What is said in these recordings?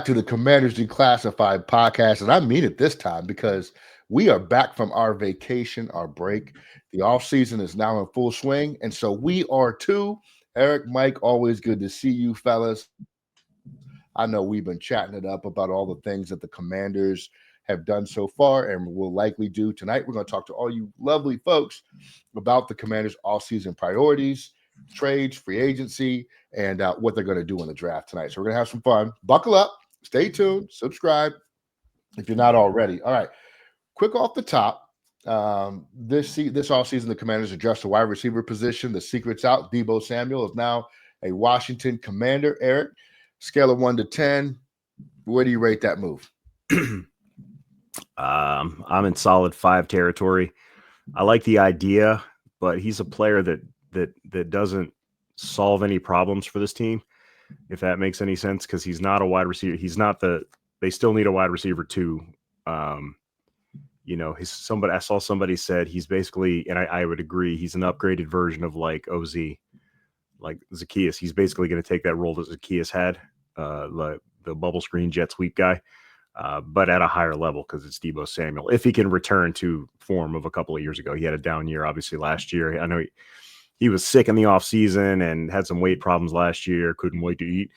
back to the Commanders Declassified podcast, and I mean it this time because we are back from our vacation, our break. The offseason is now in full swing, and so we are too. Eric, Mike, always good to see you, fellas. I know we've been chatting it up about all the things that the Commanders have done so far and will likely do tonight. We're going to talk to all you lovely folks about the Commanders' offseason priorities, trades, free agency, and what they're going to do in the draft tonight. So we're going to have some fun. Buckle up, stay tuned, subscribe if you're not already. All right, quick off the top. This offseason, the Commanders addressed the wide receiver position. The secret's out. Debo Samuel is now a Washington Commander. Eric, scale of 1 to 10, where do you rate that move? I'm in solid 5 territory. I like the idea, but he's a player that doesn't solve any problems for this team, if that makes any sense, because he's not a wide receiver. He's not they still need a wide receiver too. I saw somebody said he's basically, and I would agree, he's an upgraded version of like OZ, like Zacchaeus. He's basically going to take that role that Zacchaeus had, the bubble screen jet sweep guy. But at a higher level because it's Debo Samuel. If he can return to form of a couple of years ago, he had a down year, obviously, last year. I know he was sick in the offseason and had some weight problems last year, couldn't wait to eat.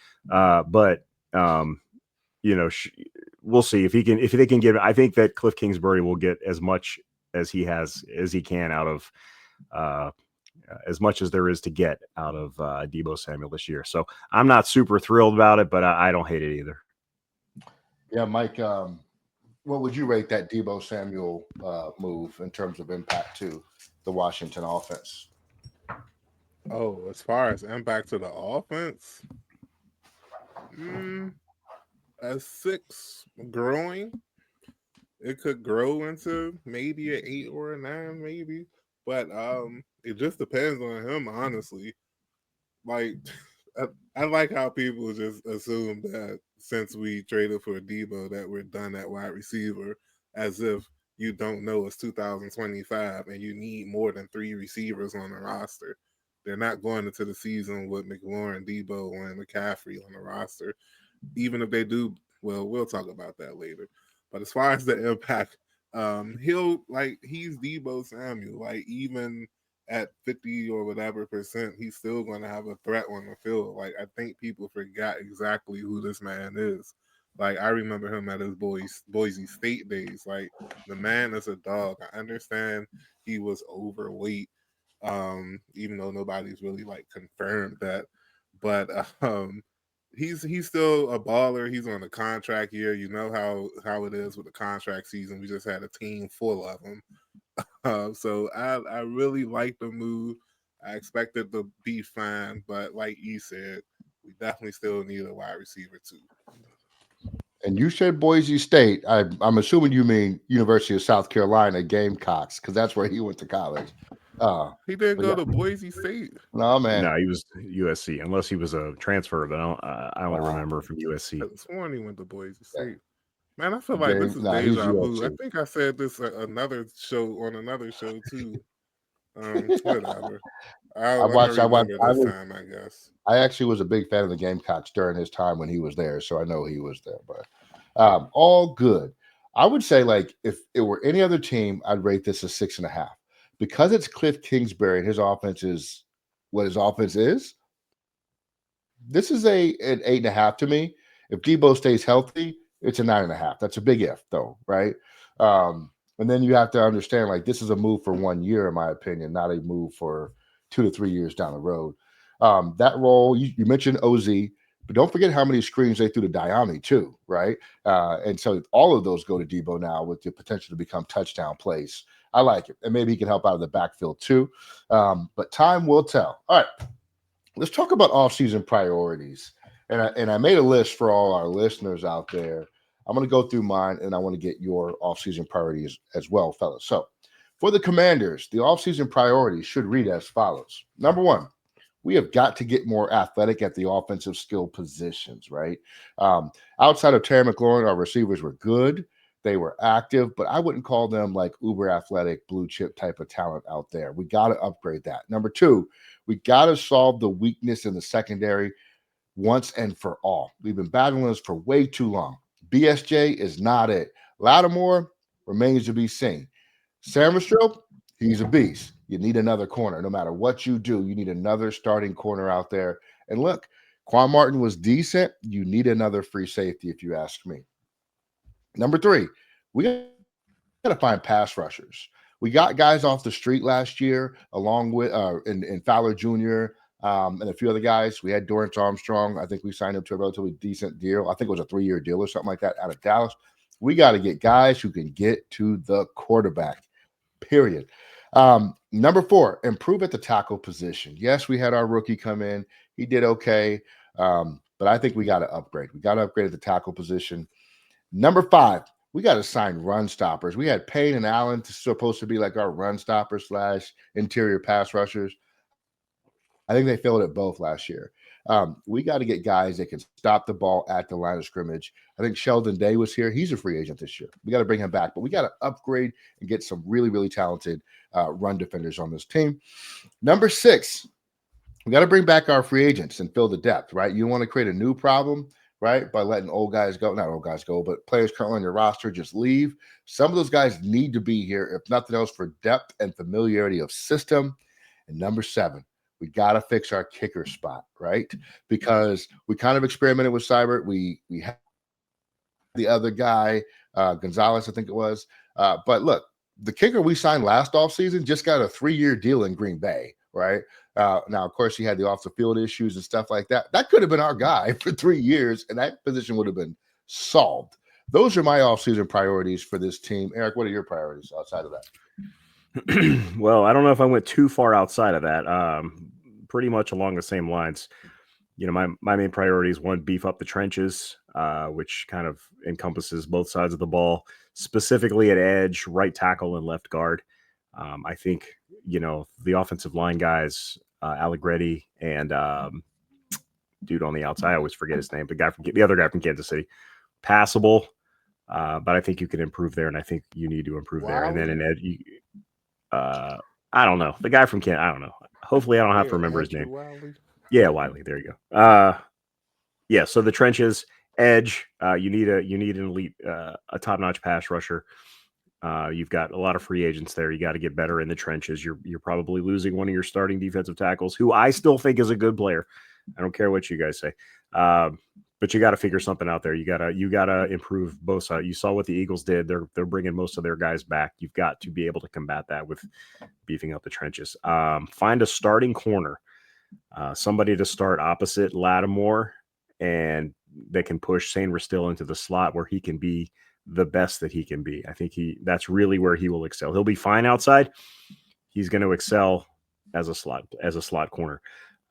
We'll see if they can give. I think that Cliff Kingsbury will get as much as he can out of as much as there is to get out of Debo Samuel this year. So I'm not super thrilled about it, but I don't hate it either. Yeah, Mike, what would you rate that Debo Samuel move in terms of impact to the Washington offense? Oh, as far as impact to the offense, a 6 growing. It could grow into maybe an 8 or a 9, maybe. But it just depends on him, honestly. Like, I like how people just assume that since we traded for Debo that we're done at wide receiver, as if you don't know it's 2025 and you need more than 3 receivers on the roster. They're not going into the season with McLaurin, Debo, and McCaffrey on the roster. Even if they do, well, we'll talk about that later. But as far as the impact, he's Debo Samuel. Like, even at 50 or whatever percent, he's still going to have a threat on the field. Like, I think people forgot exactly who this man is. Like, I remember him at his Boise State days. Like, the man is a dog. I understand he was overweight, even though nobody's really, like, confirmed that. But he's still a baller. He's on a contract year. You know how it is with the contract season. We just had a team full of them. So I really like the move. I expect it to be fine, but like you said, we definitely still need a wide receiver too. And you said Boise State. I'm assuming you mean University of South Carolina Gamecocks, because that's where he went to college. He didn't go to Boise State. No, man. No, he was USC, unless he was a transfer, but I only remember from USC. I sworn he went to Boise State. Man, I feel like this is deja vu. I think I said this on another show too. Whatever. I guess. I actually was a big fan of the Gamecocks during his time when he was there, so I know he was there. But all good. I would say, like, if it were any other team, I'd rate this a 6.5. Because it's Cliff Kingsbury and his offense is what his offense is. This is an 8.5 to me. If Debo stays healthy, it's a 9.5. That's a big if, though, right? And then you have to understand, like, this is a move for 1 year, in my opinion, not a move for 2 to 3 years down the road. That role, you mentioned OZ, but don't forget how many screens they threw to Diami too, right? And so all of those go to Debo now with the potential to become touchdown plays. I like it. And maybe he can help out of the backfield too. But time will tell. All right, let's talk about offseason priorities. And I made a list for all our listeners out there. I'm going to go through mine, and I want to get your offseason priorities as well, fellas. So for the Commanders, the offseason priorities should read as follows. Number 1, we have got to get more athletic at the offensive skill positions, right? Outside of Terry McLaurin, our receivers were good. They were active, but I wouldn't call them like uber athletic, blue chip type of talent out there. We got to upgrade that. Number 2, we got to solve the weakness in the secondary. once and for all. We've been battling this for way too long. BSJ is not it. Lattimore remains to be seen. Sammerstro, he's a beast. You need another corner. No matter what you do, you need another starting corner out there. And look, Quan Martin was decent. You need another free safety, if you ask me. Number three, we got to find pass rushers. We got guys off the street last year, along with in Fowler Jr. And a few other guys. We had Dorrance Armstrong. I think we signed him to a relatively decent deal. I think it was a 3-year deal or something like that out of Dallas. We got to get guys who can get to the quarterback, period. Number four, improve at the tackle position. Yes, we had our rookie come in. He did okay. But I think we got to upgrade. We got to upgrade at the tackle position. Number five, we got to sign run stoppers. We had Payne and Allen supposed to be like our run stoppers / interior pass rushers. I think they failed at both last year. We got to get guys that can stop the ball at the line of scrimmage. I think Sheldon Day was here. He's a free agent this year. We got to bring him back, but we got to upgrade and get some really, really talented run defenders on this team. Number six, we got to bring back our free agents and fill the depth, right? You want to create a new problem, right? By letting old guys go, not old guys go, but players currently on your roster just leave. Some of those guys need to be here, if nothing else, for depth and familiarity of system. And number seven, we got to fix our kicker spot, right? Because we kind of experimented with Seibert. We had the other guy, Gonzalez, I think it was. But look, the kicker we signed last offseason just got a 3-year deal in Green Bay, right? Now, of course, he had the off-the-field issues and stuff like that. That could have been our guy for 3 years, and that position would have been solved. Those are my offseason priorities for this team. Eric, what are your priorities outside of that? Well, I don't know if I went too far outside of that. Pretty much along the same lines. You know, my main priority is one, beef up the trenches, which kind of encompasses both sides of the ball, specifically at edge, right tackle, and left guard. I think, you know, the offensive line guys, Allegretti and dude on the outside, I always forget his name, the other guy from Kansas City, passable. But I think you can improve there, and I think you need to improve there. And then in edge, I don't know. The guy from Kent, I don't know. Hopefully I don't have to remember his name. Wiley. Yeah, Wiley. There you go. Yeah, so the trenches, edge, you need an elite, a top-notch pass rusher. You've got a lot of free agents there. You got to get better in the trenches. You're probably losing one of your starting defensive tackles, who I still think is a good player. I don't care what you guys say. But you got to figure something out there. You gotta improve both sides. You saw what the Eagles did. They're bringing most of their guys back. You've got to be able to combat that with beefing up the trenches. Find a starting corner, somebody to start opposite Lattimore, and they can push Shane Restill into the slot where he can be the best that he can be. I think that's really where he will excel. He'll be fine outside. He's going to excel as a slot corner.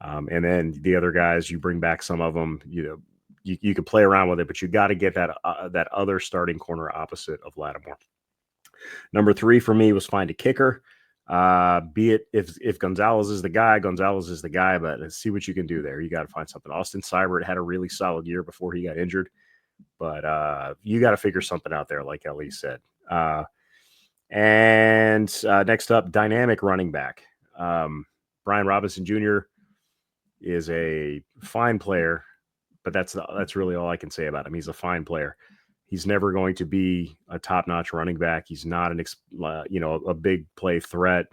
And then the other guys, you bring back some of them. You know, you can play around with it, but you got to get that other starting corner opposite of Lattimore. Number 3 for me was find a kicker. Be it if Gonzalez is the guy, but let's see what you can do there. You got to find something. Austin Seibert had a really solid year before he got injured, but you got to figure something out there, like Ellie said. And next up, dynamic running back. Brian Robinson Jr. is a fine player, but that's really all I can say about him. He's a fine player. He's never going to be a top-notch running back. He's not a big play threat.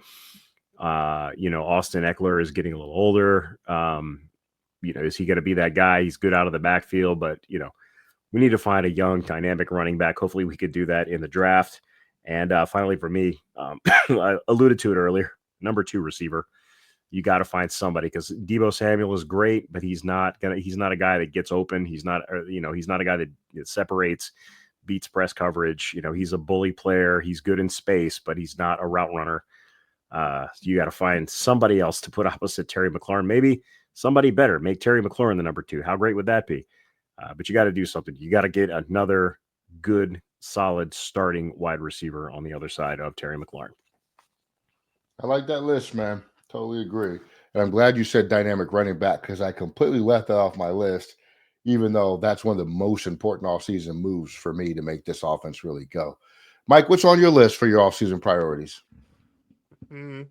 Austin Eckler is getting a little older. Is he going to be that guy? He's good out of the backfield, but we need to find a young, dynamic running back. Hopefully, we could do that in the draft. And finally, for me, I alluded to it earlier. Number 2 receiver. You got to find somebody, because Debo Samuel is great, but he's not a guy that gets open. He's not a guy that separates, beats press coverage. He's a bully player. He's good in space, but he's not a route runner. You got to find somebody else to put opposite Terry McLaurin. Maybe somebody better. Make Terry McLaurin the number 2. How great would that be? But you got to do something. You got to get another good, solid starting wide receiver on the other side of Terry McLaurin. I like that list, man. Totally agree. And I'm glad you said dynamic running back, because I completely left that off my list, even though that's one of the most important offseason moves for me to make this offense really go. Mike, what's on your list for your offseason priorities?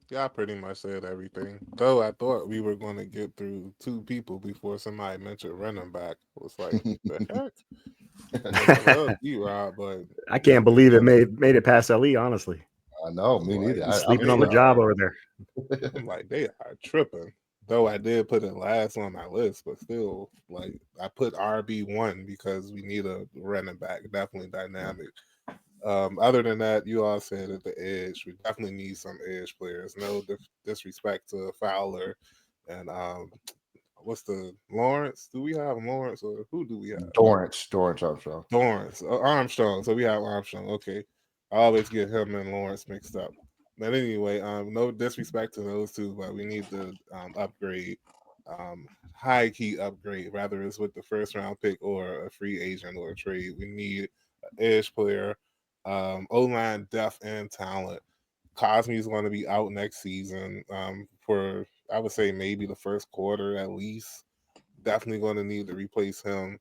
Y'all pretty much said everything. Though I thought we were going to get through two people before somebody mentioned running back. I was like, the heck? Much love, D-Rob, but I can't nope, you believe it never. made it past LE. Honestly, I know, I'm me like, neither. he's I'm sleeping on they the surprised. job are. over there. I'm like, they are tripping. Though I did put it last on my list, but still, like, I put RB1 because we need a running back, definitely dynamic. Other than that, you all said at the edge, we definitely need some edge players. No disrespect to Fowler and what's the Lawrence? Do we have Lawrence or who do we have? Dorrance Armstrong. Lawrence Armstrong. So we have Armstrong. Okay, I always get him and Lawrence mixed up. But anyway, no disrespect to those two, but we need to upgrade, high key upgrade, whether it's with the first round pick or a free agent or a trade. We need an edge player, O line depth and talent. Cosme's going to be out next season for I would say maybe the first quarter at least. Definitely going to need to replace him.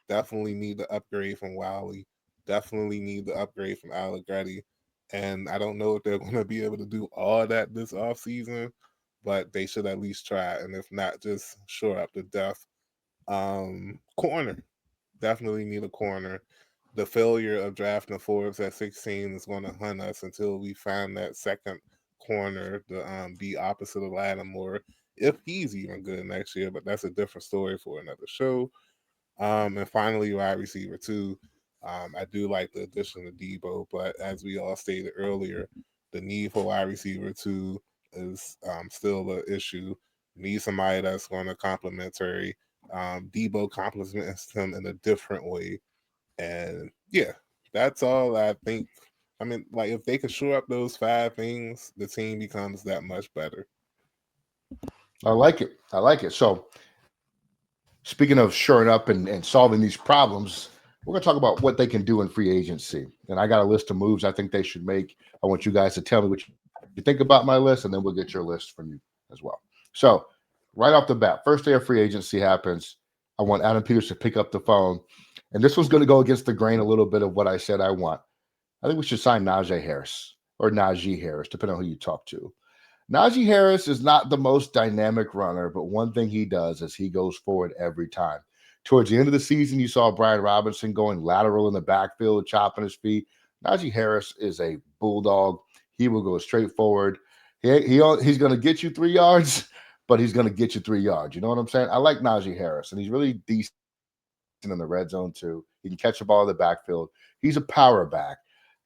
Definitely need the upgrade from Wiley. Definitely need the upgrade from Allegretti. And I don't know if they're going to be able to do all that this offseason, but they should at least try. And if not, just shore up the depth. Corner. Definitely need a corner. The failure of drafting Forbes at 16 is going to hunt us until we find that second corner to be opposite of Lattimore, if he's even good next year. But that's a different story for another show. And finally, wide receiver two. I do like the addition of Debo, but as we all stated earlier, the need for wide receiver two is still an issue. Need somebody that's going to complementary. Debo complements him in a different way, and yeah, that's all I think. I mean, like if they could shore up those five things, the team becomes that much better. I like it. I like it. So, speaking of shoring up and solving these problems, we're going to talk about what they can do in free agency. And I got a list of moves I think they should make. I want you guys to tell me what you think about my list, and then we'll get your list from you as well. So, right off the bat, first day of free agency happens. I want Adam Peters to pick up the phone. And this one's going to go against the grain a little bit of what I said I want. I think we should sign Najee Harris or Najee Harris, depending on who you talk to. Najee Harris is not the most dynamic runner, but one thing he does is he goes forward every time. Towards the end of the season, you saw Brian Robinson going lateral in the backfield, chopping his feet. Najee Harris is a bulldog. He will go straight forward. He's going to get you 3 yards, but he's going to get you 3 yards. You know what I'm saying? I like Najee Harris, and he's really decent in the red zone too. He can catch the ball in the backfield. He's a power back.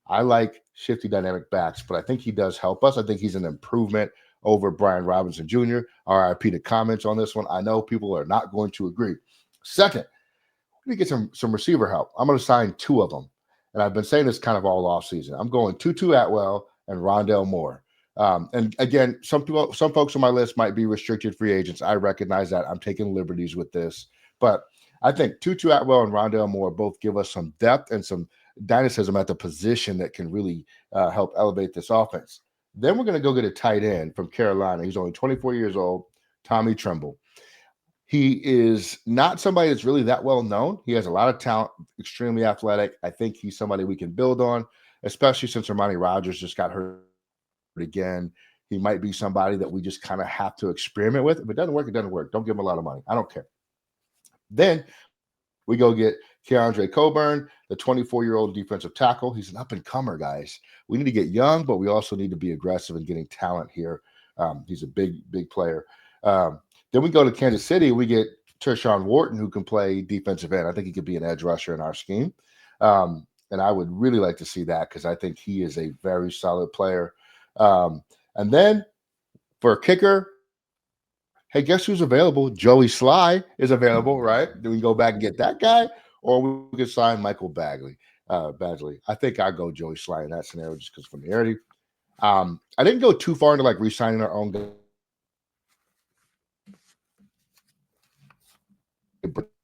I like shifty dynamic backs, but I think he does help us. I think he's an improvement over Brian Robinson Jr. RIP to comments on this one. I know people are not going to agree. Second, we need to get some receiver help. I'm going to sign two of them. And I've been saying this kind of all off season. I'm going Tutu Atwell and Rondell Moore. And again, some folks on my list might be restricted free agents. I recognize that. I'm taking liberties with this. But I think Tutu Atwell and Rondell Moore both give us some depth and some dynamism at the position that can really help elevate this offense. Then we're going to go get a tight end from Carolina. He's only 24 years old, Tommy Tremble. He is not somebody that's really that well known. He has a lot of talent, extremely athletic. I think he's somebody we can build on, especially since Armani Rogers just got hurt again. He might be somebody that we just kind of have to experiment with. If it doesn't work, it doesn't work. Don't give him a lot of money. I don't care. Then we go get Keandre Coburn, the 24-year-old defensive tackle. He's an up-and-comer, guys. We need to get young, but we also need to be aggressive in getting talent here. He's a big player. Then we go to Kansas City. We get Tershawn Wharton, who can play defensive end. I think he could be an edge rusher in our scheme. And I would really like to see that because I think he is a very solid player. And then for a kicker, hey, guess who's available? Joey Sly is available, right? Do we go back and get that guy? Or we could sign Michael Badgley. I think I go Joey Sly in that scenario just because of familiarity. I didn't go too far into like re-signing our own guy.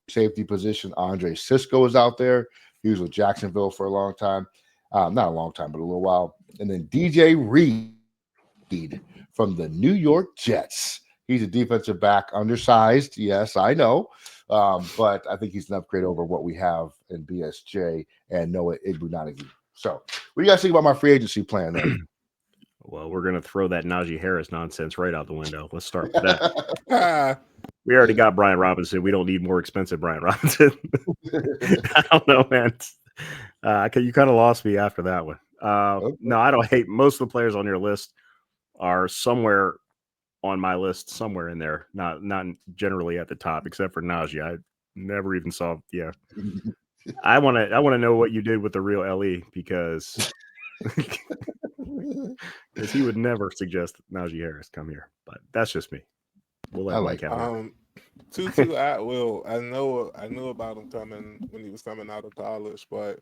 Safety position. Andre Cisco is out there. He was with Jacksonville for a long time. Not a long time, but a little while. And then DJ Reed from the New York Jets. He's a defensive back, undersized. Yes, I know. But I think he's an upgrade over what we have in BSJ and Noah Igbunanigi. So what do you guys think about my free agency plan there? Well, we're going to throw that Najee Harris nonsense right out the window. Let's start with that. Ah, We already got Brian Robinson. We don't need more expensive Brian Robinson. I don't know, man. You kind of lost me after that one. Okay. No, I don't hate most of the players on your list are somewhere on my list, somewhere in there. Not generally at the top, except for Najee. I never even saw. Yeah, I want to know what you did with the real Le because he would never suggest Najee Harris come here. But that's just me. We'll I let like Mike have it. Tutu Atwell. I knew about him coming when he was coming out of college, but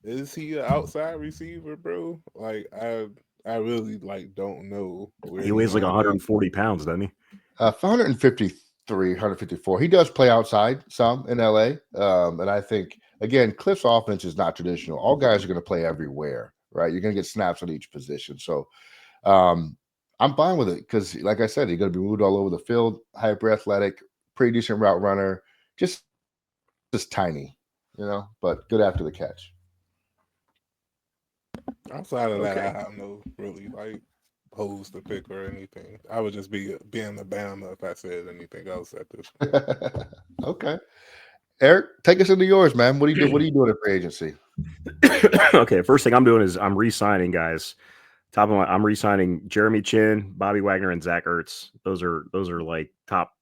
is he an outside receiver, bro? Like I really like don't know where He he weighs like lined up. 140 pounds, doesn't he? 153, 154. He does play outside some in LA. And I think, again, Cliff's offense is not traditional. All guys are going to play everywhere, right? You're going to get snaps on each position. So I'm fine with it because, like I said, he's going to be moved all over the field, hyper athletic, pretty decent route runner, just tiny, but good after the catch. Outside of that, Okay. I have no really like pose to pick or anything. I would just be being a Bama if I said anything else at this point. Okay. Eric, take us into yours, man. What are you doing? What are you doing at free agency? Okay, first thing I'm doing is I'm re-signing guys. I'm re-signing Jeremy Chin, Bobby Wagner, and Zach Ertz. Those are like top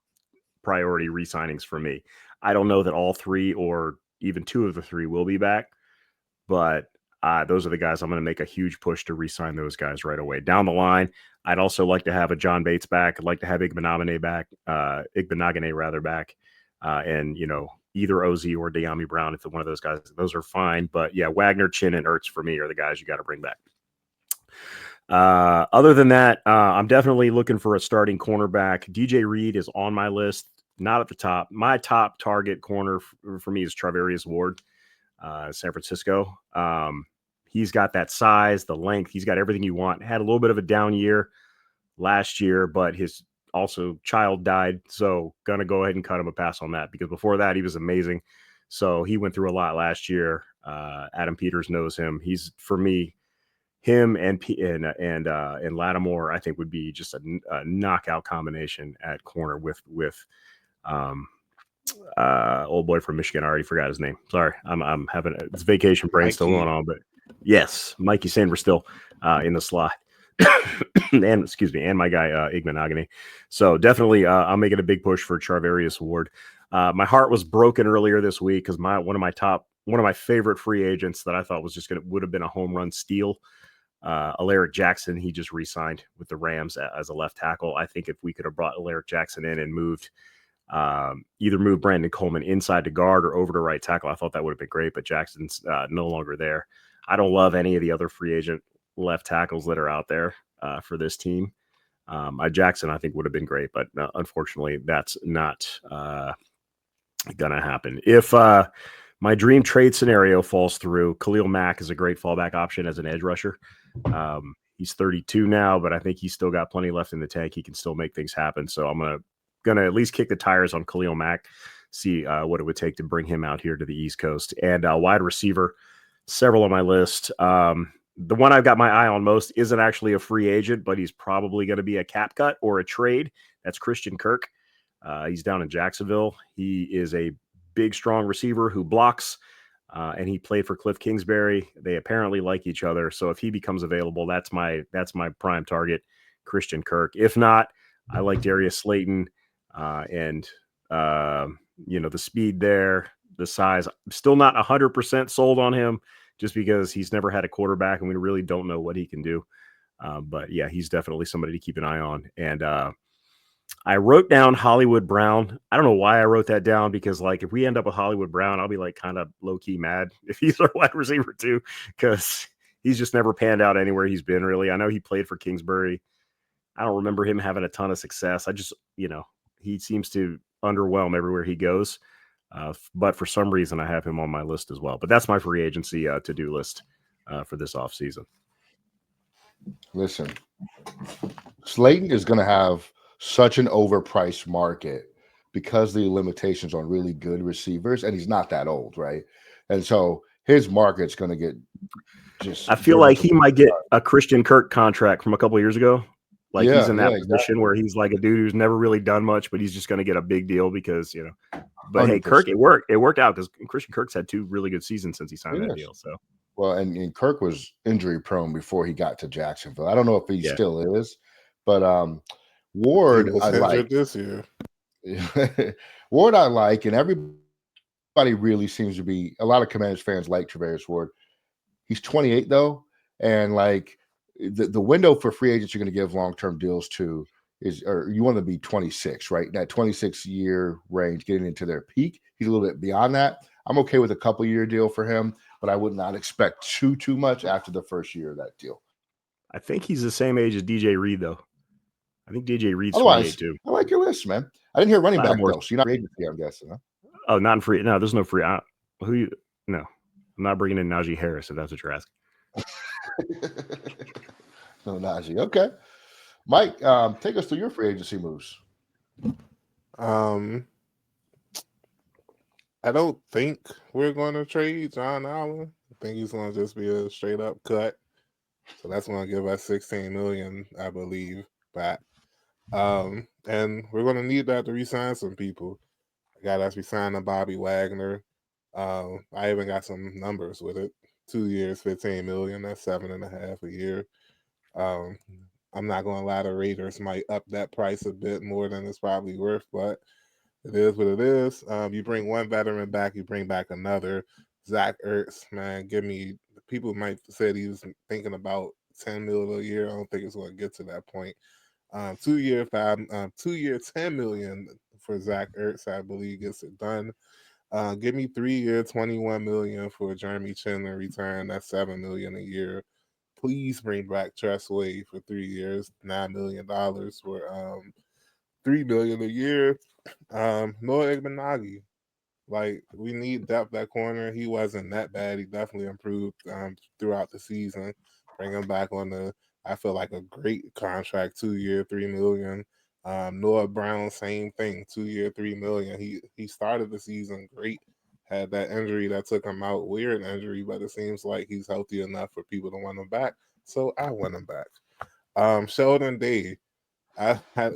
priority re-signings for me. I don't know that all three or even two of the three will be back, but those are the guys I'm going to make a huge push to re-sign those guys right away. Down the line, I'd also like to have a John Bates back. I'd like to have Igbenogany back, and either OZ or De'Ami Brown if one of those guys. Those are fine, but yeah, Wagner, Chin, and Ertz for me are the guys you got to bring back. Other than that, I'm definitely looking for a starting cornerback. DJ Reed is on my list, not at the top. My top target corner for me is Charvarius Ward, San Francisco. He's got that size, the length. He's got everything you want. Had a little bit of a down year last year, but his also child died. So gonna go ahead and cut him a pass on that because before that he was amazing. So he went through a lot last year. Adam Peters knows him. He's for me. Him and Lattimore, I think, would be just a knockout combination at corner with old boy from Michigan. I already forgot his name. Sorry, I'm having it's vacation brain still going on, but yes, Mikey Sanders still in the slot, and and my guy Igbenogany. So definitely, I'm making a big push for Charvarius Ward. My heart was broken earlier this week because one of my favorite free agents that I thought would have been a home run steal. Alaric Jackson, he just re-signed with the Rams as a left tackle. I think if we could have brought Alaric Jackson in and either moved Brandon Coleman inside to guard or over to right tackle, I thought that would have been great, but Jackson's no longer there. I don't love any of the other free agent left tackles that are out there for this team. Jackson, I think, would have been great, but unfortunately, that's not going to happen. If my dream trade scenario falls through, Khalil Mack is a great fallback option as an edge rusher. He's 32 now, but I think he's still got plenty left in the tank. He can still make things happen. So I'm gonna at least kick the tires on Khalil Mack, see what it would take to bring him out here to the East Coast. And wide receiver, several on my list. The one I've got my eye on most isn't actually a free agent, but he's probably going to be a cap cut or a trade. That's Christian Kirk. He's down in Jacksonville. He is a big, strong receiver who blocks, and he played for Cliff Kingsbury. They apparently like each other. So if he becomes available, that's my prime target, Christian Kirk. If not, I like Darius Slayton, and the speed there, the size. I'm still not 100% sold on him just because he's never had a quarterback and we really don't know what he can do. But yeah, he's definitely somebody to keep an eye on. And I wrote down Hollywood Brown. I don't know why I wrote that down because, like, if we end up with Hollywood Brown, I'll be like kind of low key mad if he's our wide receiver too, because he's just never panned out anywhere he's been. Really, I know he played for Kingsbury. I don't remember him having a ton of success. I just, he seems to underwhelm everywhere he goes. But for some reason, I have him on my list as well. But that's my free agency to-do list for this offseason. Listen, Slayton is going to have such an overpriced market because the limitations on really good receivers, and he's not that old, right? And so his market's going to get just I feel very like much. he might get a Christian Kirk contract from a couple of years ago. Like he's in that position exactly. where he's like a dude who's never really done much, but he's just going to get a big deal because, you know. But hey, 100%. Kirk, it worked out because Christian Kirk's had 2 really good seasons since he signed that Yes. deal. So Well, and Kirk was injury prone before he got to Jacksonville. I don't know if he yeah, still is, but He Ward was I like. injured this year. Ward I like, and everybody really seems to be. A lot of Commanders fans like Travarius Ward. He's 28 though, and like the window for free agents you're going to give long term deals to is, or you want to be 26, right? That 26-year range, getting into their peak. He's a little bit beyond that. I'm okay with a couple year deal for him, but I would not expect too much after the first year of that deal. I think he's the same age as DJ Reed though. I think DJ Reed's 28 Otherwise, too. I like your list, man. I didn't hear running back Lattimore's, though, so you're not free agency, I'm guessing, huh? oh, not in free. No, there's no free. Who you? No, I'm not bringing in Najee Harris if that's what you're asking. No Najee. Okay. Mike, take us through your free agency moves. I don't think we're going to trade John Allen. I think he's going to just be a straight up cut. So that's going to give us $16 million, I believe, back. And we're going to need that to re-sign some people. I got us re-signing Bobby Wagner. I even got some numbers with it. 2 years, $15 million. That's $7.5 a year. I'm not going to lie, the Raiders might up that price a bit more than it's probably worth, but it is what it is. You bring one veteran back, you bring back another. Zach Ertz, man, give me. People might say he was thinking about $10 million a year. I don't think it's going to get to that point. 2 year, 10 million for Zach Ertz, I believe gets it done. Give me 3 year, 21 million for Jeremy Chinler return. That's $7 million a year. Please bring back Tress Way for 3 years, $9 million for $3 million a year. Noah Igbenogany, like we need depth at corner. He wasn't that bad. He definitely improved throughout the season. Bring him back on I feel like a great contract, 2 year, $3 million. Noah Brown, same thing, 2 year, $3 million. He started the season great. Had that injury that took him out, weird injury, but it seems like he's healthy enough for people to want him back. So I want him back. Sheldon Day,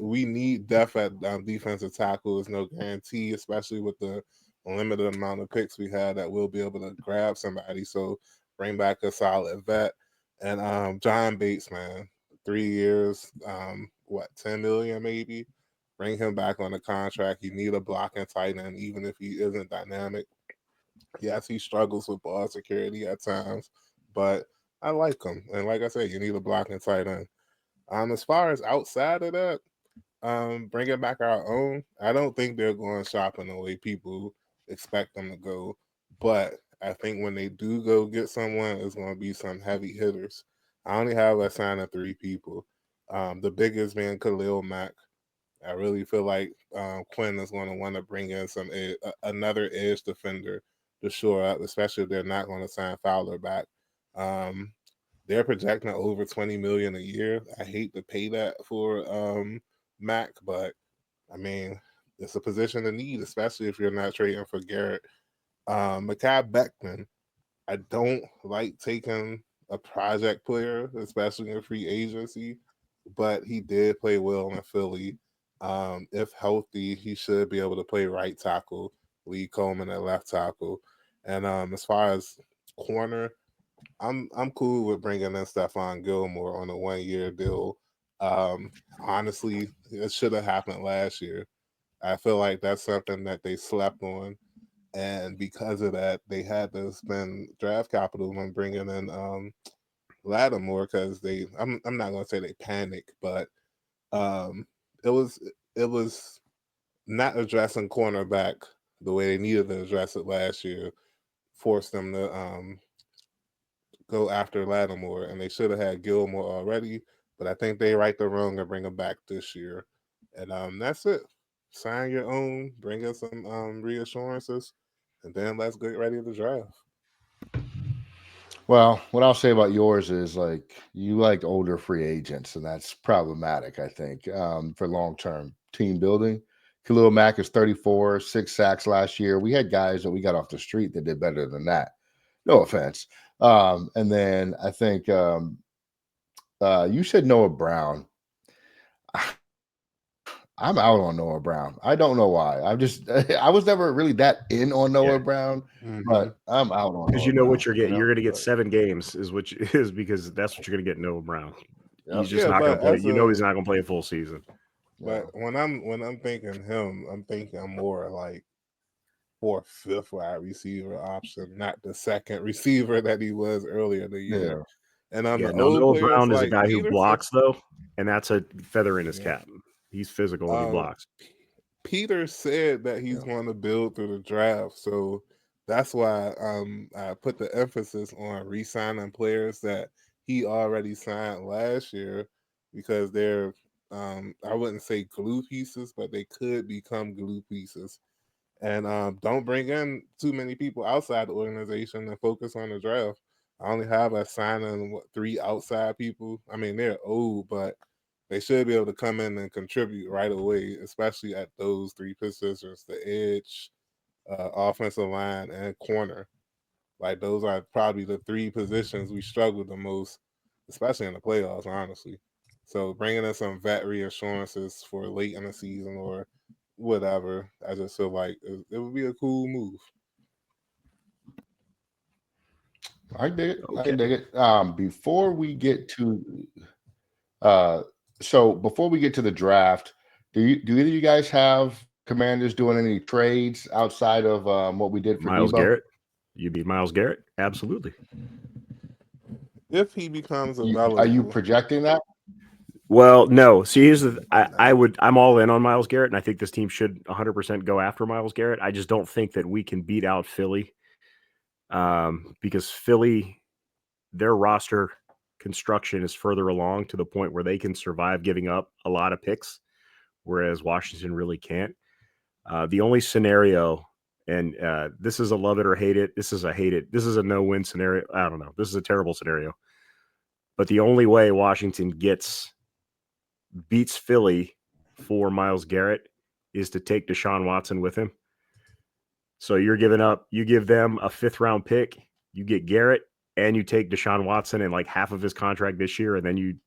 we need depth at defensive tackle. There's no guarantee, especially with the limited amount of picks we had, that we'll be able to grab somebody. So bring back a solid vet. And John Bates, man, 3 years, 10 million maybe. Bring him back on the contract. You need a blocking tight end, even if he isn't dynamic. Yes, he struggles with ball security at times, but I like him. And like I said, you need a blocking tight end. As far as outside of that, bringing back our own, I don't think they're going shopping the way people expect them to go. But I think when they do go get someone, it's going to be some heavy hitters. I only have a sign of 3 people. The biggest being Khalil Mack. I really feel like Quinn is going to want to bring in another edge defender to shore up, especially if they're not going to sign Fowler back. They're projecting over $20 million a year. I hate to pay that for Mac, but I mean, it's a position of need, especially if you're not trading for Garrett. Mekhi Beckman, I don't like taking a project player, especially in free agency, but he did play well in Philly. If healthy, he should be able to play right tackle, Lee Coleman at left tackle. And as far as corner, I'm cool with bringing in Stephon Gilmore on a 1 year deal. Honestly, it should have happened last year. I feel like that's something that they slept on, and because of that, they had to spend draft capital when bringing in Lattimore because I'm not gonna say they panicked, but um, it was not addressing cornerback the way they needed to address it last year, forced them to go after Lattimore, and they should have had Gilmore already. But I think they right the wrong and bring him back this year, and that's it. Sign your own, bring us some reassurances, and then let's get ready to draft. Well, what I'll say about yours is like you like older free agents, and that's problematic, I think, for long term team building. Khalil Mack is 34, 6 sacks last year. We had guys that we got off the street that did better than that. No offense. And then I think you said Noah Brown. I'm out on Noah Brown. I don't know why. I'm just I was never really that in on Yeah, Noah Brown, Mm-hmm. but I'm out on because Noah you know what Brown. you're getting. You're going to get But, 7 games, is what is because that's what you're going to get. Noah Brown. yep, He's just Yeah, not going but to play. as You know, he's a not going to play a full season. yeah. but when I'm thinking him, I'm thinking more like fourth, fifth wide receiver option, not the second receiver that he was earlier in the year. Yeah. And on Yeah, the no, old Noah players Brown is a like guy who Peterson, blocks though, and that's a feather in his yeah. cap. He's physical and he Um, blocks. Peter said that he's Yeah. going to build through the draft, so that's why I put the emphasis on re-signing players that he already signed last year because they're I wouldn't say glue pieces, but they could become glue pieces. And don't bring in too many people outside the organization and focus on the draft. I only have us signing three outside people. I mean, they're old, but they should be able to come in and contribute right away, especially at those three positions: the edge, offensive line, and corner. Like those are probably the three positions we struggle the most, especially in the playoffs, honestly. So bringing in some vet reassurances for late in the season or whatever, I just feel like it would be a cool move. I dig it. I Okay, dig it. Before we get to uh so before we get to the draft, do either of you guys have Commanders doing any trades outside of what we did for Miles Debo? Garrett. You be Miles Garrett? Absolutely. If he becomes Are you available, projecting that? Well, no. See, here's the. I nah. would. I'm all in on Miles Garrett, and I think this team should 100% go after Miles Garrett. I just don't think that we can beat out Philly, because Philly, their roster construction is further along to the point where they can survive giving up a lot of picks, whereas Washington really can't. The only scenario, and this is a love it or hate it. This is a hate it. This is a no win scenario. I don't know. This is a terrible scenario. But the only way Washington beats Philly for Miles Garrett is to take Deshaun Watson with him. So you give them a 5th-round pick, you get Garrett, and you take Deshaun Watson and like half of his contract this year, and then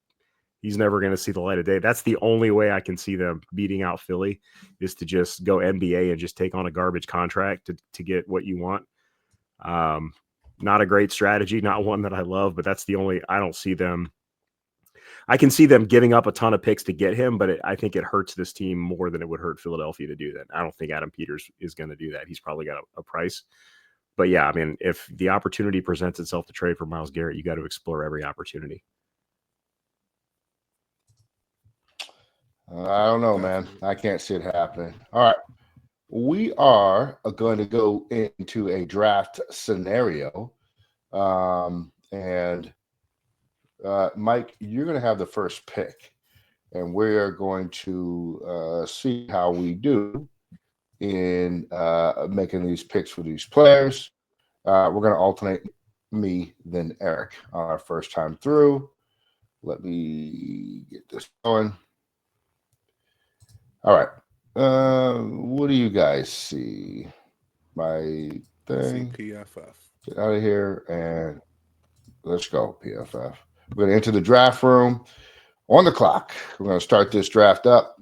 he's never going to see the light of day. That's the only way I can see them beating out Philly, is to just go NBA and just take on a garbage contract to get what you want. Not a great strategy, not one that I love, but that's the only. I can see them giving up a ton of picks to get him, but I think it hurts this team more than it would hurt Philadelphia to do that. I don't think Adam Peters is going to do that. He's probably got a price. But yeah, I mean, if the opportunity presents itself to trade for Miles Garrett, you got to explore every opportunity. I don't know, man. I Definitely. can't see it happening. All right. We are going to go into a draft scenario. And Mike, you're going to have the first pick. And we're going to see how we do in making these picks for these players. We're going to alternate me, then Eric on our first time through. Let me get this going. All right. What do you guys see? My I see thing. PFF. Get out of here and let's go, PFF. We're going to enter the draft room on the clock. We're going to start this draft up.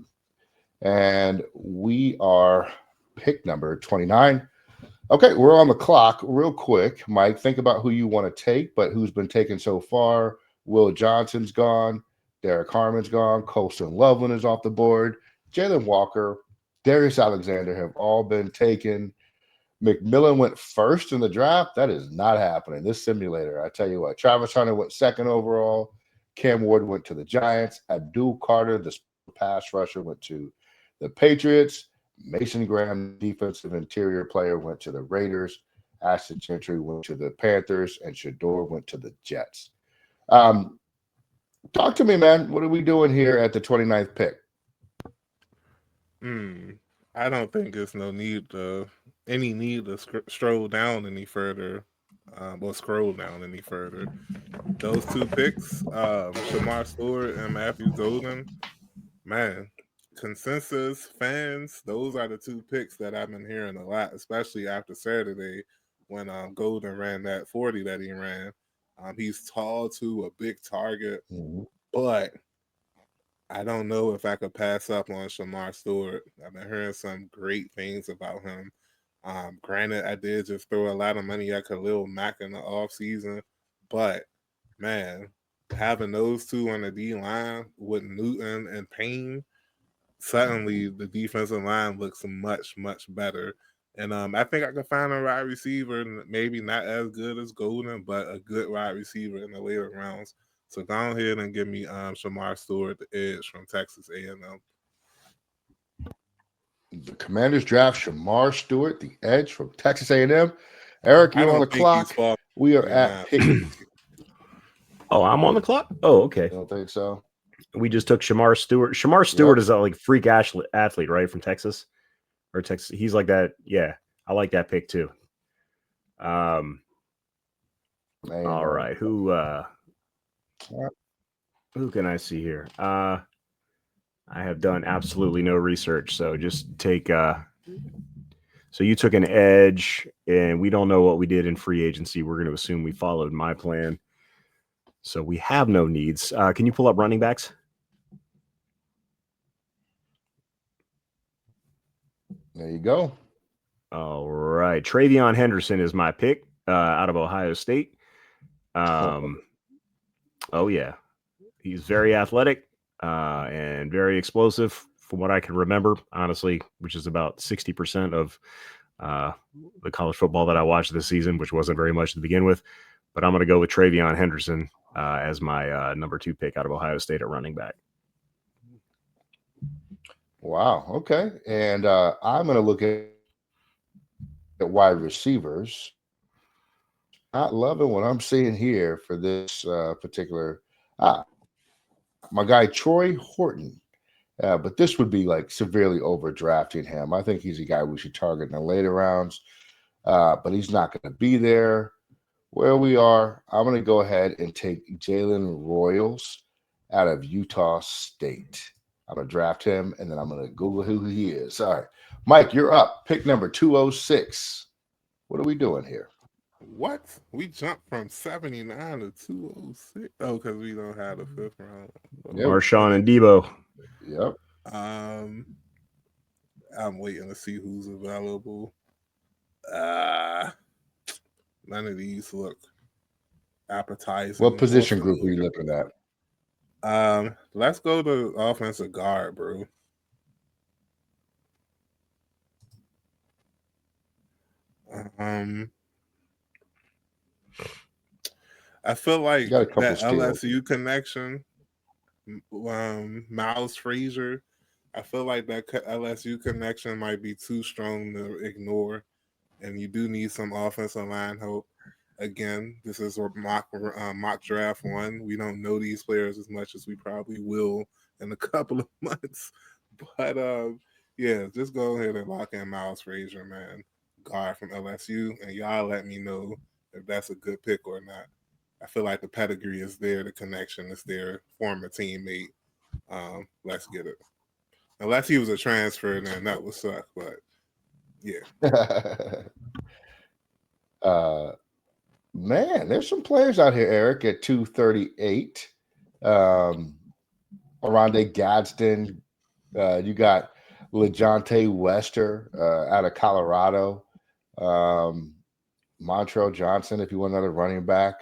And we are pick number 29. Okay, we're on the clock real quick. Mike, think about who you want to take, but who's been taken so far. Will Johnson's gone. Derek Harmon's gone. Colston Loveland is off the board. Jalen Walker, Darius Alexander have all been taken. McMillan went first in the draft. That is not happening. This simulator, I tell you what. Travis Hunter went second overall. Cam Ward went to the Giants. Abdul Carter, the pass rusher, went to the Patriots. Mason Graham, defensive interior player, went to the Raiders. Ashton Gentry went to the Panthers, and Shador went to the Jets. Talk to me, man. What are we doing here at the 29th pick? Hmm. I don't think there's any need to stroll down any further, or scroll down any further. Those two picks, Shamar Stewart and Matthew Golden, man, consensus fans, those are the two picks that I've been hearing a lot, especially after Saturday. when Golden ran that 40 that he ran. He's tall too, a big target, but I don't know if I could pass up on Shamar Stewart. I've been hearing some great things about him. Granted, I did just throw a lot of money at Khalil Mack in the offseason, but man, having those two on the D line with Newton and Payne, suddenly the defensive line looks much, much better. And I think I could find a wide receiver, maybe not as good as Golden, but a good wide receiver in the later rounds. So go ahead and give me Shamar Stewart, the edge from Texas A&M. The Commanders draft Shamar Stewart, the edge from Texas A&M. Eric, I you on don't the think he's clock? far. We are at pick. Oh, I'm on the clock? Oh, okay. You don't think so? We just took Shamar Stewart. Shamar Stewart is a like freak athlete, right? From Texas or Texas. He's like that. Yeah. I like that pick too. All right. Who can I see here? I have done absolutely no research. So just take so you took an edge, and we don't know what we did in free agency. We're going to assume we followed my plan. So we have no needs. Can you pull up running backs? There you go. All right. Travion Henderson is my pick out of Ohio State. Oh, yeah. He's very athletic and very explosive from what I can remember, honestly, which is about 60% of the college football that I watched this season, which wasn't very much to begin with. But I'm going to go with Travion Henderson as my number 2 pick out of Ohio State at running back. Wow. Okay. And I'm going to look at wide receivers. Not loving what I'm seeing here for this particular. My guy Troy Horton. But this would be like severely overdrafting him. I think he's a guy we should target in the later rounds. But he's not going to be there. Where we are, I'm going to go ahead and take Jalen Royals out of Utah State. I'm going to draft him, and then I'm going to Google who he is. All right. Mike, you're up. Pick number 206. What are we doing here? What? We jumped from 79 to 206? Oh, because we don't have the 5th round. Yep. Marshawn and Debo. Yep. I'm waiting to see who's available. None of these look appetizing. What position group are you looking at? Let's go to offensive guard, bro. I feel like that LSU connection, Miles Frazier, I feel like that LSU connection might be too strong to ignore, and you do need some offensive line help. Again, this is a mock draft 1. We don't know these players as much as we probably will in a couple of months. But, yeah, just go ahead and lock in Miles Frazier, man, guard from LSU, and y'all let me know if that's a good pick or not. I feel like the pedigree is there, the connection is there, former teammate. Let's get it. Unless he was a transfer, then that would suck, but yeah. Man, there's some players out here, Eric, at 238. Oronde Gadsden. You got LeJontay Wester out of Colorado. Montrell Johnson, if you want another running back.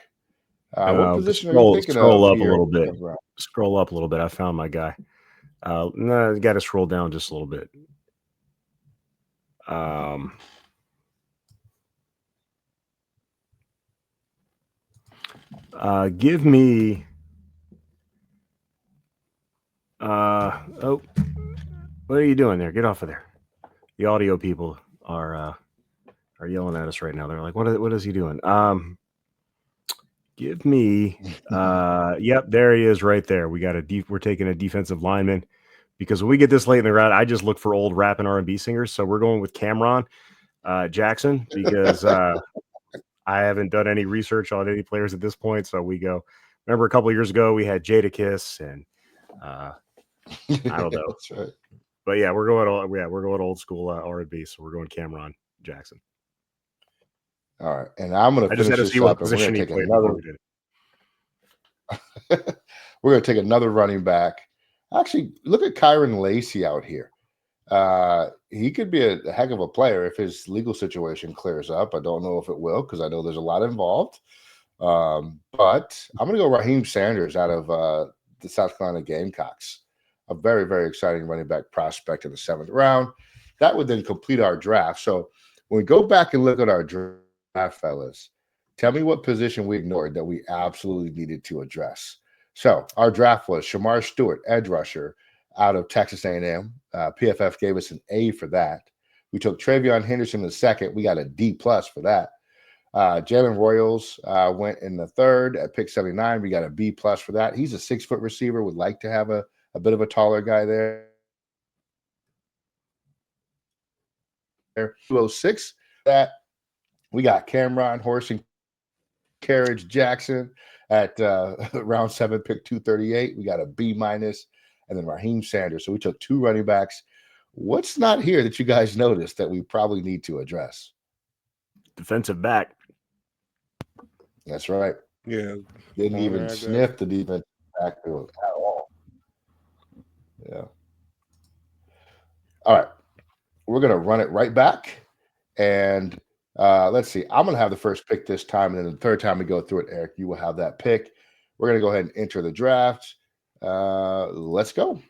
What position are you thinking scroll of up here? A little bit. Scroll up a little bit. I found my guy. No, you got to scroll down just a little bit. Give me. Oh, what are you doing there? Get off of there. The audio people are yelling at us right now. They're like, "What is he doing?" Give me. Yep, there he is, right there. We're taking a defensive lineman because when we get this late in the round, I just look for old rap and R&B singers. So we're going with Cameron Jackson because I haven't done any research on any players at this point. So we go. Remember a couple of years ago we had Jadakiss and I don't know. That's right. But yeah, we're going old school R&B. So we're going Cameron Jackson. All right, and I'm going I to just had finish to this see what up, and we're position going to he take played another. before we did it. We're going to take another running back. Actually, look at Kyron Lacey out here. He could be a heck of a player if his legal situation clears up. I don't know if it will because I know there's a lot involved. But I'm going to go Raheem Sanders out of the South Carolina Gamecocks. A very, very exciting running back prospect in the 7th round. That would then complete our draft. So when we go back and look at our draft, fellas, tell me what position we ignored that we absolutely needed to address. So our draft was Shamar Stewart, edge rusher, out of Texas A&M. PFF gave us an A for that. We took Travion Henderson in the 2nd. We got a D plus for that. Jalen Royals went in the 3rd at pick 79. We got a B plus for that. He's a 6-foot receiver. Would like to have a bit of a taller guy there. 206. That we got Cameron Horse and Carriage Jackson at round 7, pick 238. We got a B minus, and then Raheem Sanders. So we took 2 running backs. What's not here that you guys noticed that we probably need to address? Defensive back. That's right. Yeah. Didn't Corner, even I guess. sniff the defense backfield at all. Yeah. All right. We're going to run it right back. And let's see. I'm going to have the first pick this time. And then the third time we go through it, Eric, you will have that pick. We're going to go ahead and enter the draft. Let's go.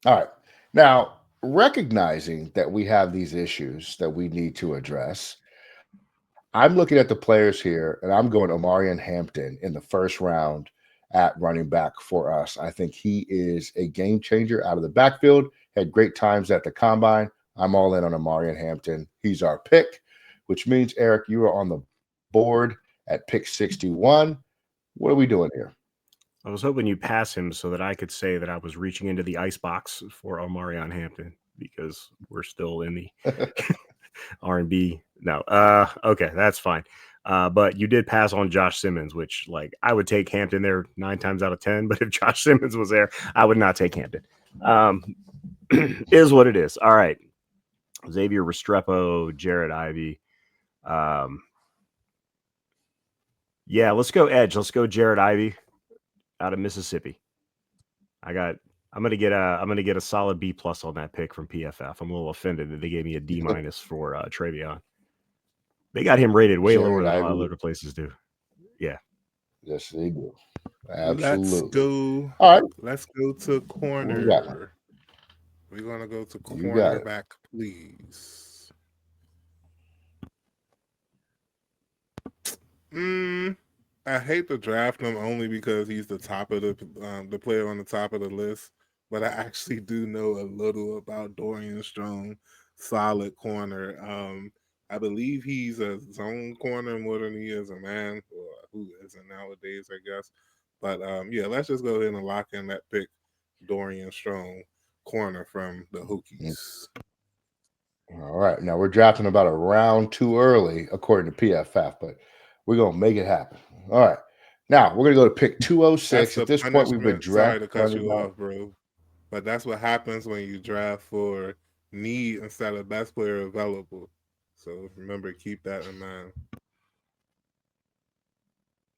All right. Now, recognizing that we have these issues that we need to address, I'm looking at the players here, and I'm going Omarion Hampton in the 1st round at running back for us. I think he is a game changer out of the backfield, had great times at the combine. I'm all in on Omarion Hampton. He's our pick, which means, Eric, you are on the board at pick 61. What are we doing here? I was hoping you pass him so that I could say that I was reaching into the ice box for Omarion Hampton because we're still in the R&B. No. Okay, that's fine. But you did pass on Josh Simmons, which I would take Hampton there 9 times out of 10. But if Josh Simmons was there, I would not take Hampton. Is what it is. All right. Xavier Restrepo, Jared Ivey. Yeah, let's go edge. Let's go Jared Ivey out of Mississippi. I'm gonna get a solid B plus on that pick from PFF. I'm a little offended that they gave me a D minus for Travion. They got him rated way lower than all other places do. Yeah. Yes, they do. Absolutely. Let's go. All right. Let's go to corner. We're gonna go to cornerback, please. I hate to draft him only because he's the top of the player on the top of the list, but I actually do know a little about Dorian Strong, solid corner. I believe he's a zone corner more than he is a man, or who isn't nowadays, I guess. But yeah, let's just go ahead and lock in that pick, Dorian Strong, corner from the Hokies. All right. Now we're drafting about a round too early, according to PFF, but we're going to make it happen. All right. Now we're going to go to pick 206. At this point, we've been sorry to cut you off, bro. But that's what happens when you draft for need instead of best player available. So remember, keep that in mind.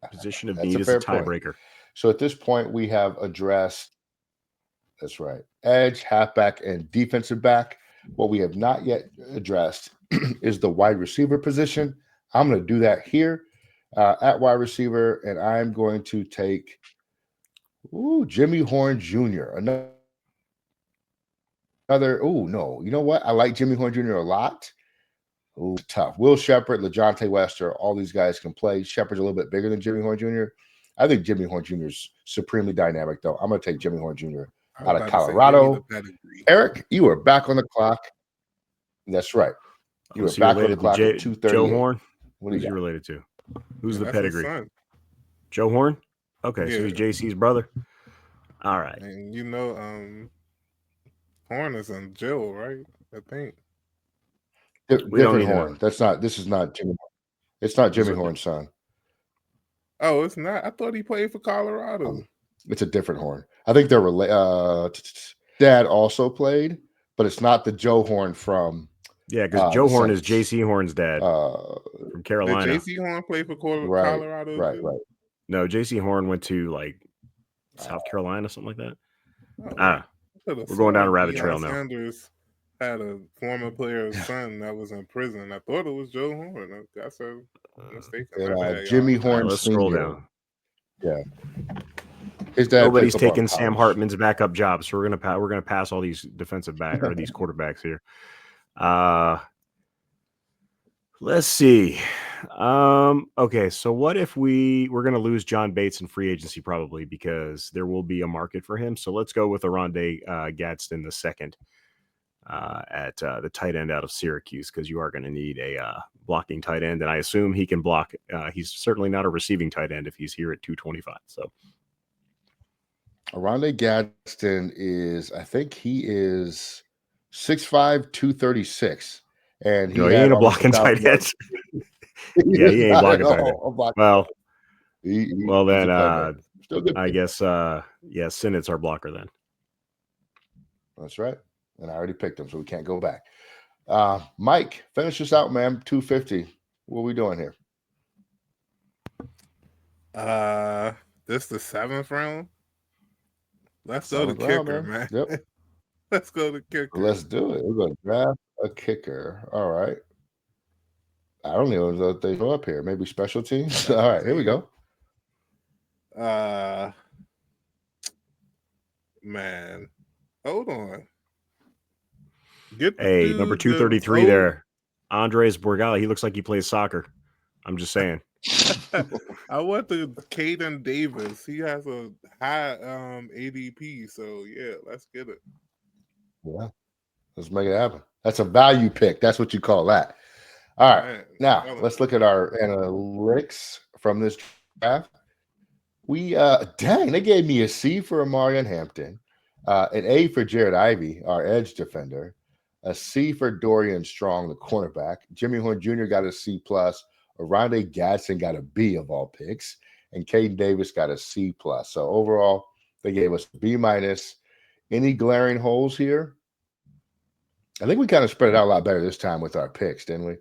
Position of need is a tiebreaker. So at this point, we have addressed, that's right, edge, halfback, and defensive back. What we have not yet addressed is the wide receiver position. I'm going to do that here at wide receiver, and I'm going to take Jimmy Horn Jr. No. You know what? I like Jimmy Horn Jr. a lot. Ooh, tough. Will Shepard, LaJohntay Wester, all these guys can play. Shepard's a little bit bigger than Jimmy Horn Jr. I think Jimmy Horn Jr. is supremely dynamic, though. I'm going to take Jimmy Horn Jr. out of Colorado. Eric, you are back on the clock. That's right. You are back on the clock at 2:38. Joe Horn? What is he related to? Who's the that's pedigree? Joe Horn? Okay, so he's JC's brother. All right. And you know, Horn is in jail, right? I think. Different Horn. This is not Jimmy Horn. It's not Jimmy Horn's son. Oh, it's not. I thought he played for Colorado. It's a different Horn. I think they're related. Dad also played, but it's not the Joe Horn from Yeah, because Joe the Horn is Saints. J.C. Horn's dad from Did Carolina. J.C. Horn play for Right, Colorado right, too? right. No, J.C. Horn went to like South Carolina, something like that. I could have We're going down a sworn rabbit Deion trail now. Sanders had a former player's son that was in prison. I thought it was Joe Horn. That's a mistake. My bad, Jimmy y'all. All right, Horn let's scroll Sr. down. Yeah, his dad played Nobody's football in taking Sam college. Hartman's backup job, so we're gonna pass all these defensive back or these quarterbacks here. Let's see. Okay, so what if we're gonna lose John Bates in free agency probably because there will be a market for him. So let's go with Aronde Gadsden the second at the tight end out of Syracuse because you are going to need a blocking tight end, and I assume he can block. He's certainly not a receiving tight end if he's here at 225. So Aronde Gadsden is, I think he is 6'5", 236. And he no, he had ain't a almost blocking tight 1,000 end. yards. Yeah, he ain't Not blocking at tight end. all a blocking. Well, he's then a playmaker. Still good. I guess yeah, Sinnett's our blocker then. That's right. And I already picked him, so we can't go back. Mike, finish this out, man. 250. What are we doing here? This the 7th round. Let's go to Seventh round, kicker, man. Yep. Let's go to kicker. Let's do it. We're going to draft a kicker. All right. I don't even know if they show up here. Maybe special teams. All right, here we go. Man, hold on. Get the Hey, dude, number 233 there, Andres Borgala. He looks like he plays soccer. I'm just saying. I went to Caden Davis. He has a high ADP, so yeah, let's get it. Yeah, let's make it happen. That's a value pick. That's what you call that. All right, Man, now let's look at our analytics from this draft. We dang, they gave me a C for Amarian Hampton, an A for Jared Ivey, our edge defender, a C for Dorian Strong, the cornerback. Jimmy Horn Jr. got a C plus. Aronde Gadsden got a B of all picks, and Caden Davis got a C plus. So overall, they gave us B minus. Any glaring holes here? I think we kind of spread it out a lot better this time with our picks, didn't we?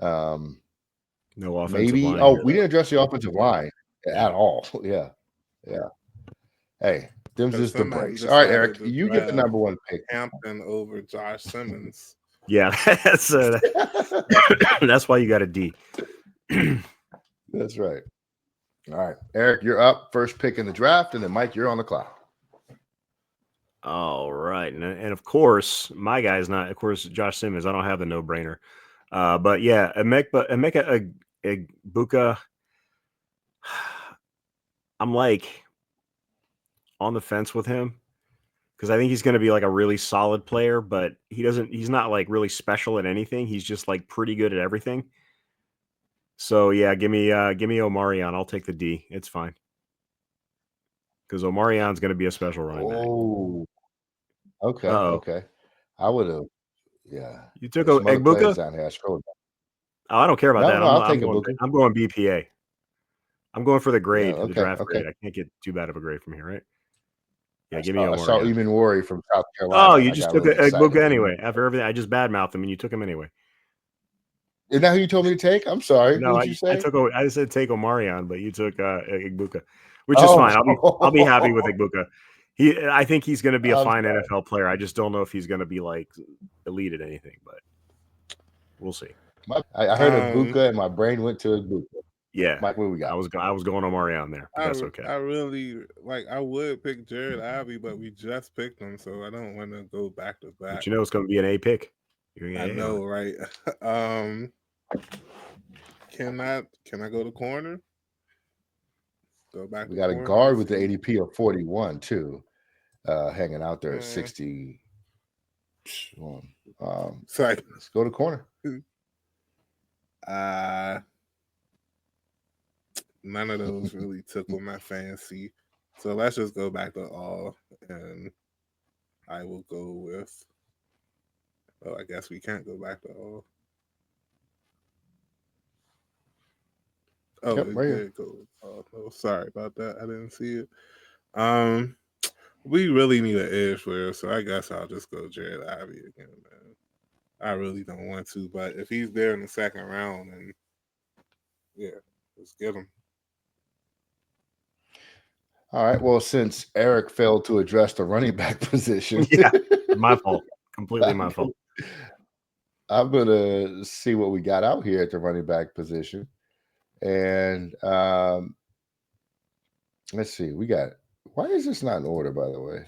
No offensive Maybe. line. Oh, here, we didn't address the offensive line at all. Yeah. Hey, them's just the breaks. All right, Eric, you get the number one pick. Hampton over Josh Simmons. Yeah, that's why you got a D. That's right. All right, Eric, you're up. First pick in the draft, and then Mike, you're on the clock. All right, and of course, my guy's not. Of course, Josh Simmons. I don't have the no-brainer, but yeah, Emeka Egbuka. I'm like on the fence with him because I think he's going to be like a really solid player, but he's not like really special at anything. He's just like pretty good at everything. So yeah, give me Omarion. I'll take the D. It's fine because Omarion's going to be a special running back. Oh, okay, Uh-oh. okay. I would have. Yeah, You took some other players Egbuka? down here. I scrolled. Oh, I don't care about that. I'll take Egbuka. I'm going BPA. I'm going for the grade, Yeah, the draft grade. I can't get too bad of a grade from here, right? Yeah, give me Omarion. I saw Eamon Worry from South Carolina. Oh, you just took Egbuka anyway. After everything, I just badmouthed him, and you took him anyway. Is that who you told me to take? I'm sorry. No, What'd you say? I said take Omarion, but you took Egbuka, which is fine. I'll be happy with Egbuka. I think he's going to be a fine NFL player. I just don't know if he's going to be like elite at anything, but we'll see. I heard Egbuka, and my brain went to Egbuka. Yeah, Mike, what we got? I was going Omarion there, but that's okay. I really I would pick Jared Ivey, but we just picked him, so I don't want to go back to back. But you know it's going to be an A pick. I know, right? Can I go to corner? Go back. We got a guard with the ADP of 41 too, hanging out there at 60. Sorry. Let's go to corner. None of those really tickle my fancy, so let's just go back to all, and I will go with. Oh, I guess we can't go back to all. Oh, yep, it right did go. Oh, no, sorry about that. I didn't see it. We really need an edge player, so I guess I'll just go Jared Ivey again, man. I really don't want to, but if he's there in the second round, then yeah, let's get him. All right. Well, since Eric failed to address the running back position, Yeah, my fault. Completely my I'm fault. gonna see what we got out here at the running back position, and let's see. We got. Why is this not in order? By the way.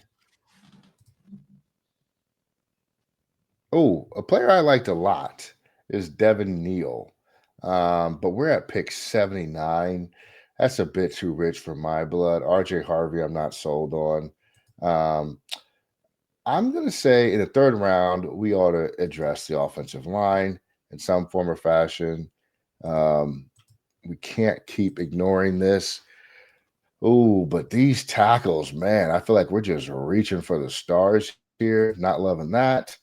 Oh, a player I liked a lot is Devin Neal. But we're at pick 79. That's a bit too rich for my blood. RJ Harvey, I'm not sold on. Um, I'm going to say in the third round, we ought to address the offensive line in some form or fashion. Um, we can't keep ignoring this. Oh, but these tackles, man, I feel like we're just reaching for the stars here. Not loving that.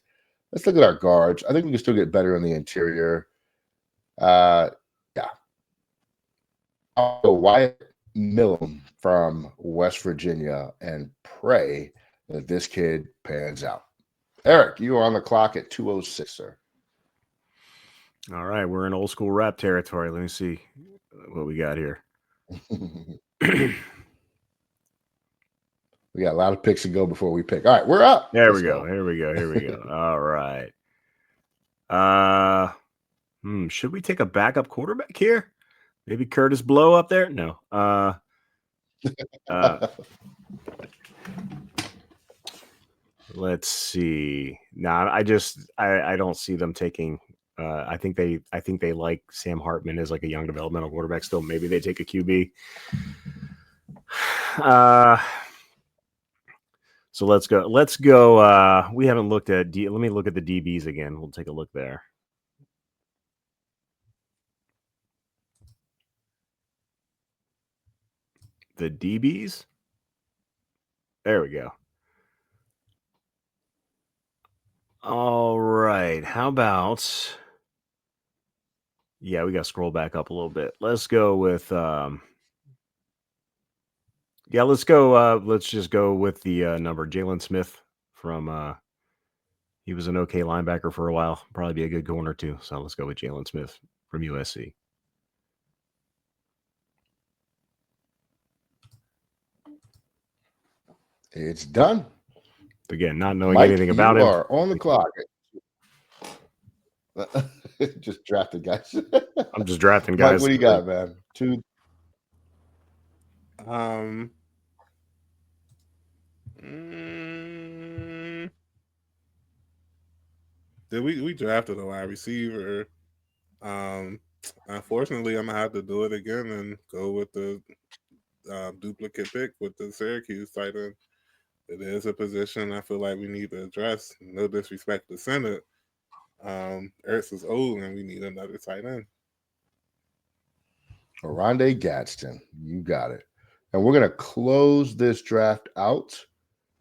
Let's look at our guards. I think we can still get better in the interior. Uh, yeah, I'll go Wyatt Millum from West Virginia and pray that this kid pans out. Eric, you are on the clock at 2:06, sir. All right, we're in old school rap territory. Let me see what we got here. We got a lot of picks to go before we pick. All right, we're up. There Let's we go. go. Here we go. Here we go. All right. Should we take a backup quarterback here? Maybe Curtis Blow up there? No. Let's see. Nah, I don't see them taking. I think they like Sam Hartman as like a young developmental quarterback still. Maybe they take a QB. So let's go. Let's go. We haven't looked at let me look at the DBs again. We'll take a look there. The DBs. There we go. All right. How about? Yeah, we got to scroll back up a little bit. Let's go with. Yeah, let's go. Let's just go with the number Jalen Smith from. He was an okay linebacker for a while. Probably be a good corner too. So let's go with Jalen Smith from USC. It's done. Again, not knowing Mike, anything about you him. are on the clock. Just drafted guys. I'm just drafting Mike, guys. what do you got, man? Two. Um, mm, did we drafted a wide receiver? Um, Unfortunately, I'm gonna have to do it again and go with the duplicate pick with the Syracuse tight end. It is a position I feel like we need to address. No disrespect to Senate. Ertz is old, and we need another tight end. Oronde Gadsden. You got it. And we're going to close this draft out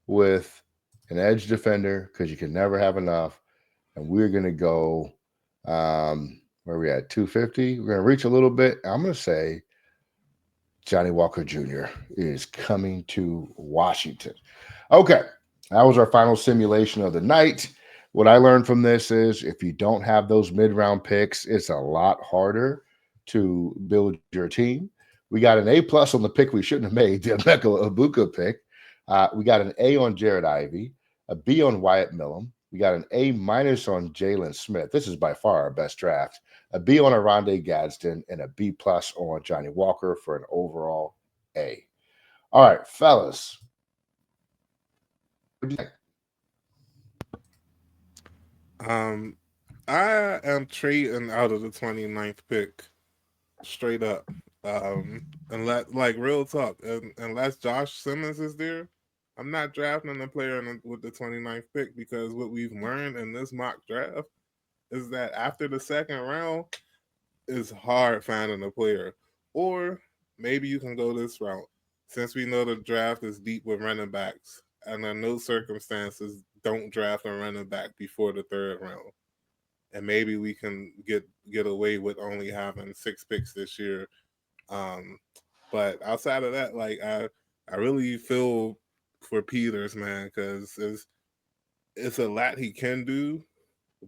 with an edge defender because you can never have enough. And we're going to go, where are we at? 250. We're going to reach a little bit. I'm going to say Johnny Walker Jr. is coming to Washington. Okay. That was our final simulation of the night. What I learned from this is if you don't have those mid-round picks, it's a lot harder to build your team. We got an A plus on the pick we shouldn't have made, the Emeka Ibuka pick. We got an A on Jared Ivey, a B on Wyatt Millum. We got an A minus on Jalen Smith. This is by far our best draft. A B on Oronde Gadsden and a B plus on Johnny Walker for an overall A. All right, fellas. What do you think? I am trading out of the 29th pick straight up. Unless, like, real talk, unless Josh Simmons is there, I'm not drafting a player with the 29th pick because what we've learned in this mock draft is that after the second round, it's hard finding a player. Or maybe you can go this route. Since we know the draft is deep with running backs, and in no circumstances don't draft a running back before the third round. And maybe we can get away with only having 6 picks this year. But outside of that, like I really feel for Peters, man, because it's a lot he can do,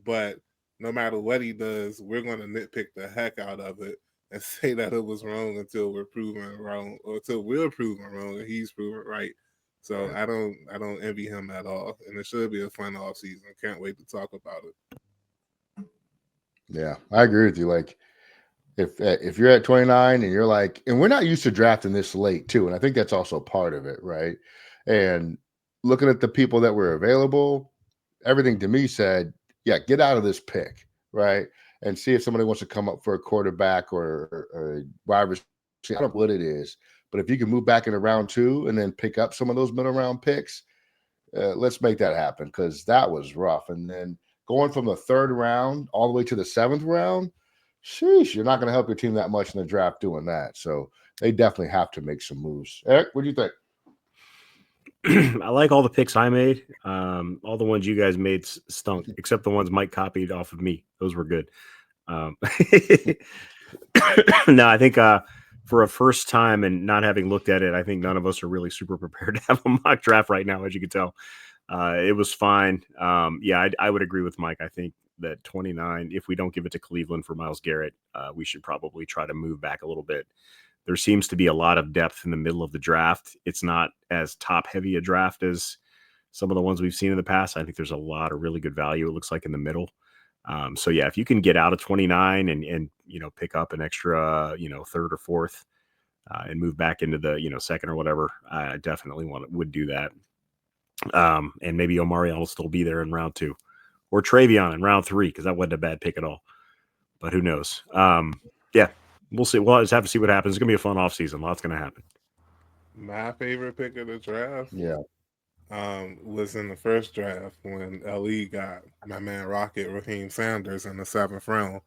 but no matter what he does, we're going to nitpick the heck out of it and say that it was wrong until we're proven wrong, or until we're proven wrong and he's proven right. So Right. I don't envy him at all, and it should be a fun off season. Can't wait to talk about it. Yeah, I agree with you. Like, if you're at 29 and you're like, and we're not used to drafting this late too, and I think that's also part of it, right? And looking at the people that were available, everything to me said, yeah, get out of this pick, right? And see if somebody wants to come up for a quarterback or a wide receiver. I don't know what it is, but if you can move back into round 2 and then pick up some of those middle round picks, let's make that happen, because that was rough. And then going from the 3rd round all the way to the 7th round, sheesh, you're not going to help your team that much in the draft doing that. So they definitely have to make some moves. Eric, what do you think? I like all the picks I made. All the ones you guys made stunk, except the ones Mike copied off of me. Those were good. No, I think for a first time and not having looked at it, I think none of us are really super prepared to have a mock draft right now, as you can tell. It was fine. Yeah, I would agree with Mike. I think that 29, if we don't give it to Cleveland for Myles Garrett, we should probably try to move back a little bit. There seems to be a lot of depth in the middle of the draft. It's not as top heavy a draft as some of the ones we've seen in the past. I think there's a lot of really good value, it looks like, in the middle. So yeah, if you can get out of 29 and pick up an extra 3rd or 4th and move back into the 2nd or whatever, I definitely would do that. And maybe Omarion will still be there in round 2, or Travion in round 3, because that wasn't a bad pick at all. But who knows? Yeah, we'll see. We'll just have to see what happens. It's gonna be a fun offseason. Lots gonna happen. My favorite pick of the draft, Yeah, was in the first draft when LE got my man Rocket Raheem Sanders in the 7th round.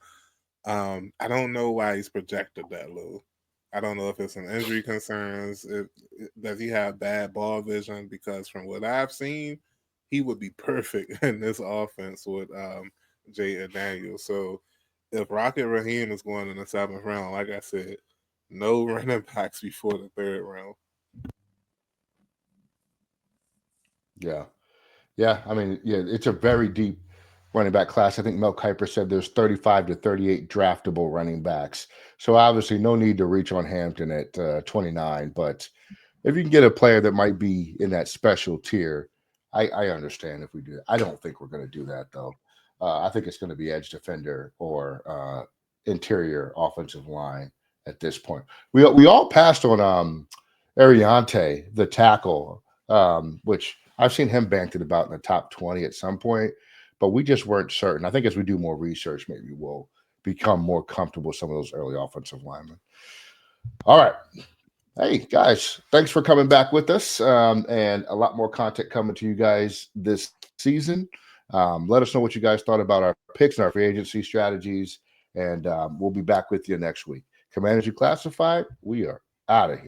I don't know why he's projected that low. I don't know if it's some injury concerns. Does he have bad ball vision? Because from what I've seen, he would be perfect in this offense with Jay and Daniel. So if Rocket Raheem is going in the 7th round, like I said, no running backs before the 3rd round. yeah, yeah. I mean, yeah, it's a very deep running back class. I think Mel Kiper said there's 35 to 38 draftable running backs. So obviously, no need to reach on Hampton at 29. But if you can get a player that might be in that special tier, I understand if we do that. I don't think we're going to do that, though. I think it's going to be edge defender or interior offensive line at this point. We all passed on Ariante, the tackle, which I've seen him banked at about in the top 20 at some point, but we just weren't certain. I think as we do more research, maybe we'll become more comfortable with some of those early offensive linemen. All right. Hey, guys, thanks for coming back with us, and a lot more content coming to you guys this season. Let us know what you guys thought about our picks and our free agency strategies, and we'll be back with you next week. Commanders Declassified, we are out of here.